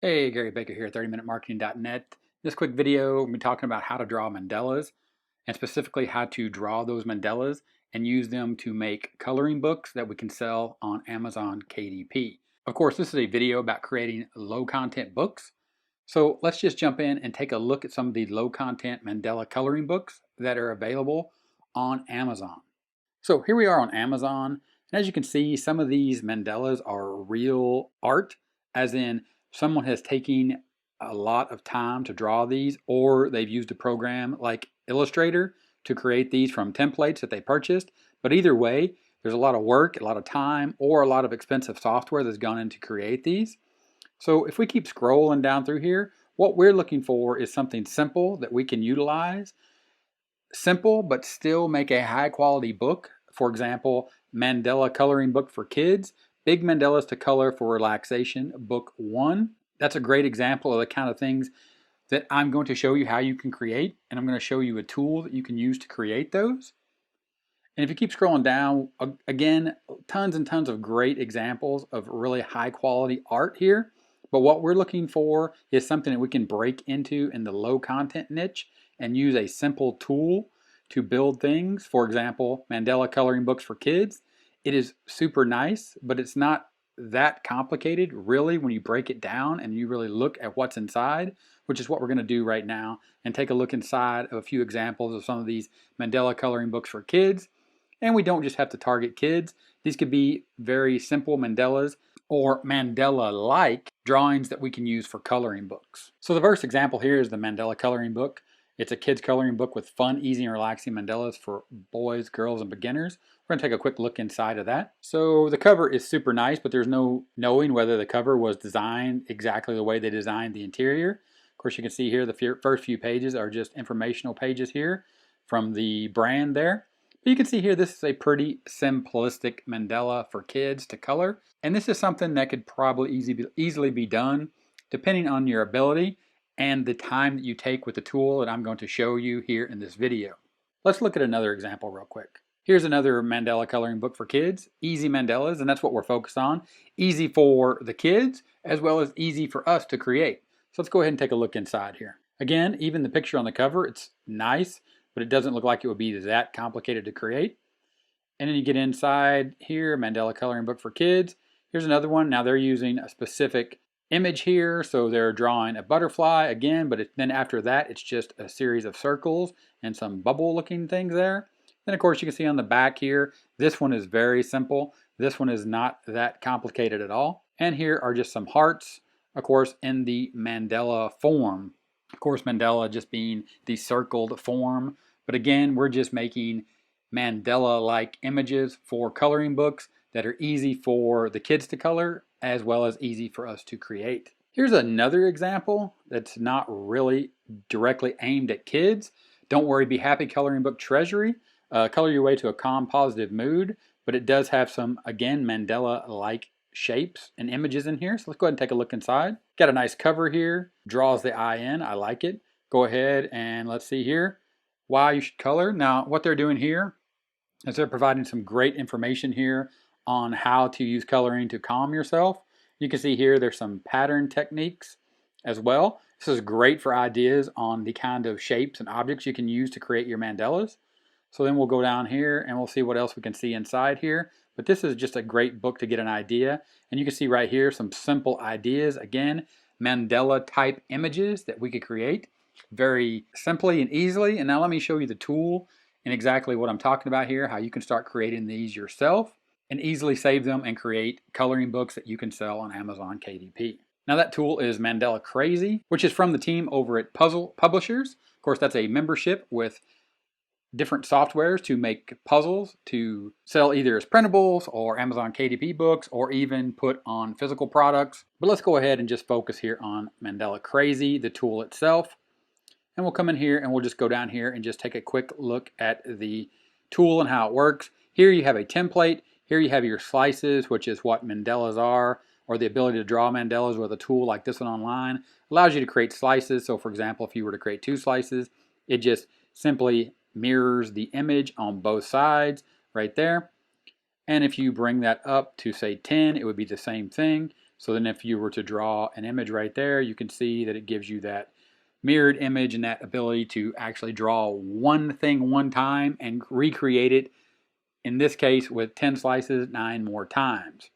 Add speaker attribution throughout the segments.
Speaker 1: Hey, Gary Baker here, 30minutemarketing.net. This quick video, we'll be talking about how to draw mandalas and specifically how to draw those mandalas and use them to make coloring books that we can sell on Amazon KDP. Of course, this is a video about creating low content books. So let's just jump in and take a look at some of the low content mandala coloring books that are available on Amazon. So here we are on Amazon, and as you can see, some of these mandalas are real art, as in someone has taken a lot of time to draw these, or they've used a program like Illustrator to create these from templates that they purchased. But either way, there's a lot of work, a lot of time, or a lot of expensive software that's gone in to create these. So if we keep scrolling down through here, what we're looking for is something simple that we can utilize, simple but still make a high quality book. For example, Mandela coloring book for kids, big mandalas to color for relaxation, book 1. That's a great example of the kind of things that I'm going to show you how you can create, and I'm going to show you a tool that you can use to create those. And if you keep scrolling down, again, tons and tons of great examples of really high quality art here. But what we're looking for is something that we can break into in the low content niche and use a simple tool to build things. For example, Mandela coloring books for kids. It is super nice, but it's not that complicated really when you break it down and you really look at what's inside, which is what we're going to do right now, and take a look inside of a few examples of some of these Mandela coloring books for kids. And we don't just have to target kids. These could be very simple mandalas or mandala-like drawings that we can use for coloring books. So the first example here is the Mandela coloring book. It's a kids coloring book with fun, easy, and relaxing mandalas for boys, girls, and beginners. We're going to take a quick look inside of that. So the cover is super nice, but there's no knowing whether the cover was designed exactly the way they designed the interior. Of course, you can see here the first few pages are just informational pages here from the brand there. But you can see here this is a pretty simplistic mandala for kids to color, and this is something that could probably easily be done depending on your ability and the time that you take with the tool that I'm going to show you here in this video. Let's look at another example real quick. Here's another mandala coloring book for kids, easy mandalas, and that's what we're focused on. Easy for the kids as well as easy for us to create. So let's go ahead and take a look inside here. Again, even the picture on the cover, it's nice, but it doesn't look like it would be that complicated to create. And then you get inside here, Mandela coloring book for kids. Here's another one. Now they're using a specific image here, so they're drawing a butterfly again, but then after that it's just a series of circles and some bubble looking things there. Then of course you can see on the back here, this one is very simple. This one is not that complicated at all. And here are just some hearts, of course, in the mandala form. Of course, mandala just being the circled form. But again, we're just making mandala-like images for coloring books that are easy for the kids to color as well as easy for us to create. Here's another example that's not really directly aimed at kids. Don't worry, be happy coloring book treasury. Color your way to a calm, positive mood, but it does have some, again, mandala-like shapes and images in here. So let's go ahead and take a look inside. Got a nice cover here, draws the eye in, I like it. Go ahead and let's see here why you should color. Now what they're doing here is they're providing some great information here on how to use coloring to calm yourself. You can see here there's some pattern techniques as well. This is great for ideas on the kind of shapes and objects you can use to create your mandalas. So then we'll go down here and we'll see what else we can see inside here. But this is just a great book to get an idea. And you can see right here some simple ideas. Again, mandala type images that we could create very simply and easily. And now let me show you the tool and exactly what I'm talking about here, how you can start creating these yourself and easily save them and create coloring books that you can sell on Amazon KDP. Now that tool is Mandala Crazy, which is from the team over at Puzzle Publishers. Of course, that's a membership with different softwares to make puzzles to sell either as printables or Amazon KDP books or even put on physical products. But let's go ahead and just focus here on Mandala Crazy, the tool itself. And we'll come in here and we'll just go down here and just take a quick look at the tool and how it works. Here you have a template. Here you have your slices, which is what mandalas are, or the ability to draw mandalas with a tool like this one online. Allows you to create slices. So for example, if you were to create 2 slices, it just simply mirrors the image on both sides right there. And if you bring that up to say 10, it would be the same thing. So then if you were to draw an image right there, you can see that it gives you that mirrored image and that ability to actually draw one thing one time and recreate it, in this case with 10 slices 9 more times.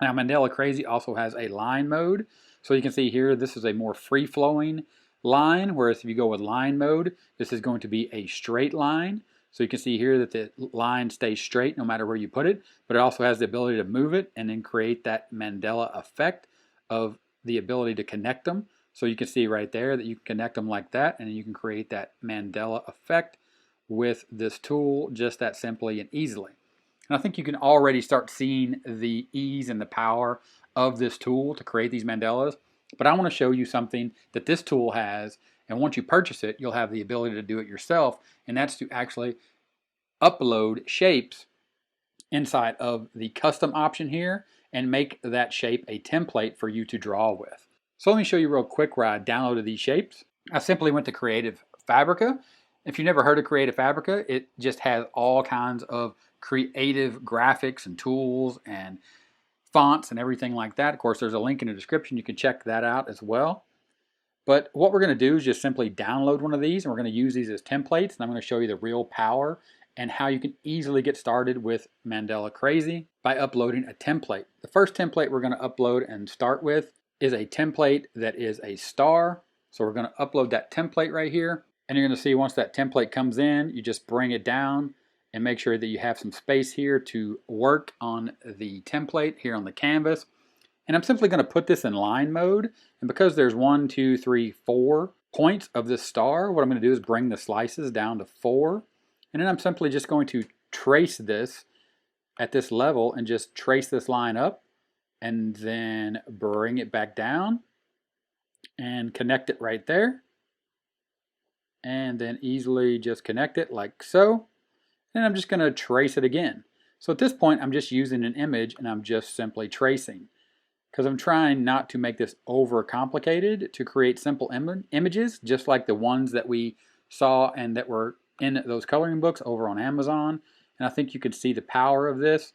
Speaker 1: Now Mandela Crazy also has a line mode. So you can see here, this is a more free-flowing line, whereas if you go with line mode, this is going to be a straight line. So you can see here that the line stays straight no matter where you put it, but it also has the ability to move it and then create that Mandela effect of the ability to connect them. So you can see right there that you can connect them like that, and you can create that Mandela effect with this tool just that simply and easily. And I think you can already start seeing the ease and the power of this tool to create these mandalas. But I want to show you something that this tool has, and once you purchase it, you'll have the ability to do it yourself, and that's to actually upload shapes inside of the custom option here and make that shape a template for you to draw with. So let me show you real quick where I downloaded these shapes. I simply went to Creative Fabrica. If you've never heard of Creative Fabrica, it just has all kinds of creative graphics and tools and fonts and everything like that. Of course, there's a link in the description. You can check that out as well. But what we're going to do is just simply download one of these, and we're going to use these as templates, and I'm going to show you the real power and how you can easily get started with Mandela Crazy by uploading a template. The first template we're going to upload and start with is a template that is a star. So we're going to upload that template right here, and you're going to see once that template comes in, you just bring it down and make sure that you have some space here to work on the template here on the canvas. And I'm simply going to put this in line mode, and because there's 1, 2, 3, 4 points of this star, what I'm going to do is bring the slices down to 4, and then I'm simply just going to trace this at this level and just trace this line up and then bring it back down and connect it right there, and then easily just connect it like so. And I'm just going to trace it again. So at this point, I'm just using an image and I'm just simply tracing, because I'm trying not to make this over complicated, to create simple images just like the ones that we saw and that were in those coloring books over on Amazon. And I think you could see the power of this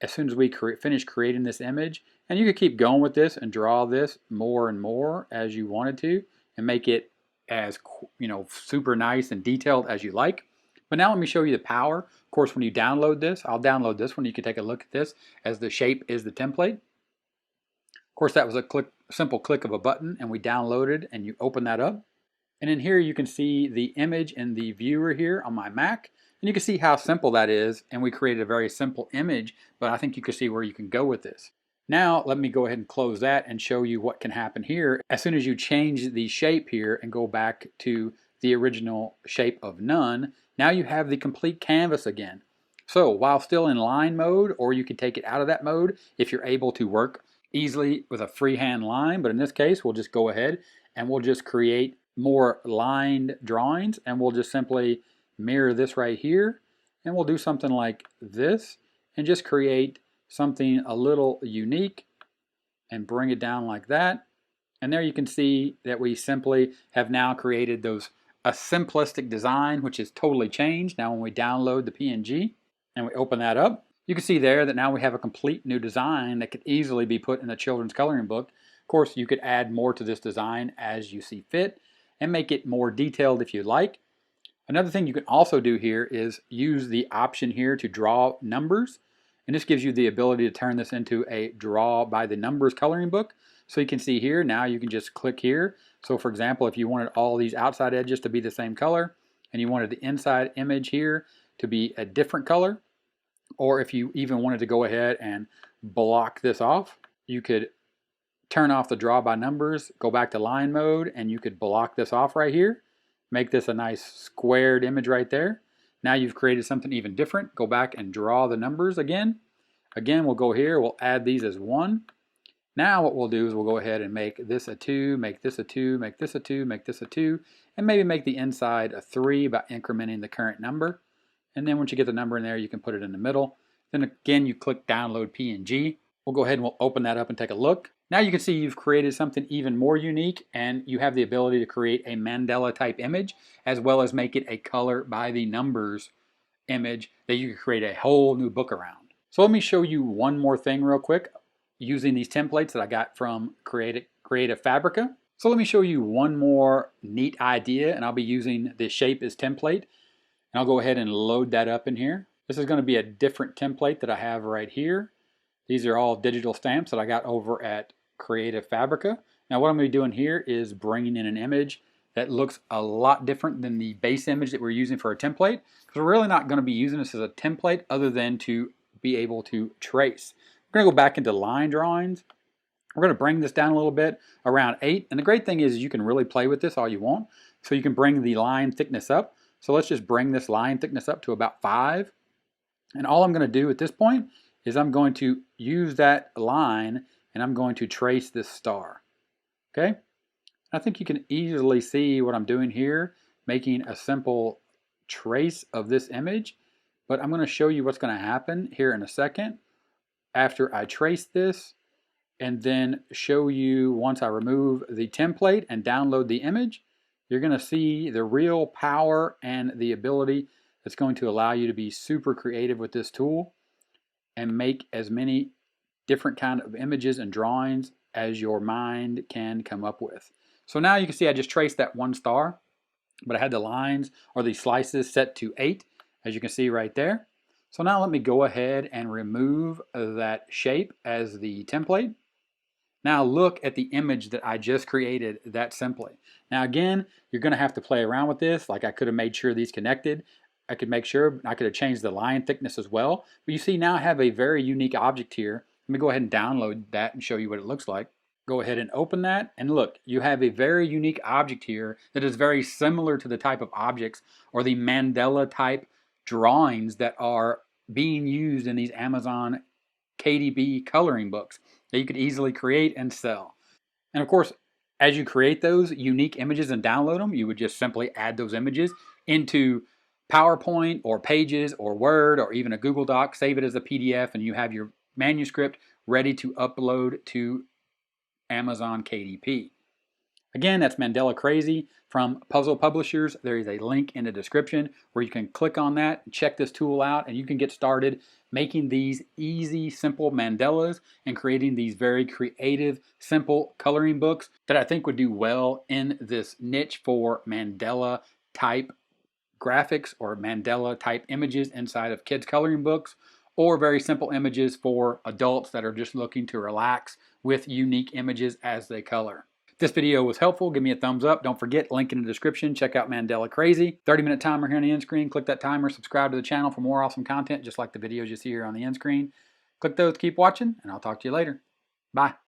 Speaker 1: as soon as we finish creating this image. And you could keep going with this and draw this more and more as you wanted to and make it as, you know, super nice and detailed as you like. But now let me show you the power. Of course, when you download this, I'll download this one. You can take a look at this as the shape is the template. Of course, that was a simple click of a button, and we downloaded, and you open that up. And in here, you can see the image in the viewer here on my Mac. And you can see how simple that is. And we created a very simple image, but I think you can see where you can go with this. Now, let me go ahead and close that and show you what can happen here. As soon as you change the shape here and go back to the original shape of none, now you have the complete canvas again. So while still in line mode, or you can take it out of that mode if you're able to work easily with a freehand line, but in this case, we'll just go ahead and we'll just create more lined drawings, and we'll just simply mirror this right here, and we'll do something like this and just create something a little unique and bring it down like that. And there you can see that we simply have now created a simplistic design, which is totally changed. Now when we download the PNG and we open that up, you can see there that now we have a complete new design that could easily be put in a children's coloring book. Of course, you could add more to this design as you see fit and make it more detailed if you like. Another thing you can also do here is use the option here to draw numbers. And this gives you the ability to turn this into a draw by the numbers coloring book. So you can see here, now you can just click here. So for example, if you wanted all these outside edges to be the same color, and you wanted the inside image here to be a different color, or if you even wanted to go ahead and block this off, you could turn off the draw by numbers, go back to line mode, and you could block this off right here. Make this a nice squared image right there. Now you've created something even different. Go back and draw the numbers again. Again, we'll go here, we'll add these as 1. Now what we'll do is we'll go ahead and make this a 2, make this a 2, make this a 2, make this a 2, and maybe make the inside a 3 by incrementing the current number. And then once you get the number in there, you can put it in the middle. Then again, you click download PNG. We'll go ahead and we'll open that up and take a look. Now you can see you've created something even more unique, and you have the ability to create a Mandela type image as well as make it a color by the numbers image that you can create a whole new book around. So let me show you one more thing real quick. using these templates that I got from Creative Fabrica. So let me show you one more neat idea, and I'll be using the shape as template. And I'll go ahead and load that up in here. This is going to be a different template that I have right here. These are all digital stamps that I got over at Creative Fabrica. Now what I'm going to be doing here is bringing in an image that looks a lot different than the base image that we're using for a template, because we're really not going to be using this as a template other than to be able to trace. We're going to go back into line drawings. We're going to bring this down a little bit, around 8. And the great thing is you can really play with this all you want. So you can bring the line thickness up. So let's just bring this line thickness up to about 5. And all I'm going to do at this point is I'm going to use that line and I'm going to trace this star. Okay? I think you can easily see what I'm doing here, making a simple trace of this image. But I'm going to show you what's going to happen here in a second after I trace this, and then show you once I remove the template and download the image. You're going to see the real power and the ability that's going to allow you to be super creative with this tool and make as many different kind of images and drawings as your mind can come up with. So now you can see I just traced that one star, but I had the lines or the slices set to 8, as you can see right there. So now let me go ahead and remove that shape as the template. Now look at the image that I just created that simply. Now again, you're going to have to play around with this. Like I could have made sure these connected. I could make sure, I could have changed the line thickness as well. But you see now I have a very unique object here. Let me go ahead and download that and show you what it looks like. Go ahead and open that, and look, you have a very unique object here that is very similar to the type of objects or the Mandela type drawings that are being used in these Amazon KDP coloring books that you could easily create and sell. And of course, as you create those unique images and download them, you would just simply add those images into PowerPoint or Pages or Word or even a Google Doc, save it as a PDF, and you have your manuscript ready to upload to Amazon KDP. Again, that's Mandela Crazy from Puzzle Publishers. There is a link in the description where you can click on that and check this tool out, and you can get started making these easy, simple mandalas and creating these very creative, simple coloring books that I think would do well in this niche for Mandela type graphics or Mandela type images inside of kids coloring books, or very simple images for adults that are just looking to relax with unique images as they color. If this video was helpful, give me a thumbs up. Don't forget, link in the description. Check out Mandela Crazy. 30-minute timer here on the end screen. Click that timer, subscribe to the channel for more awesome content, just like the videos you see here on the end screen. Click those, keep watching, and I'll talk to you later. Bye.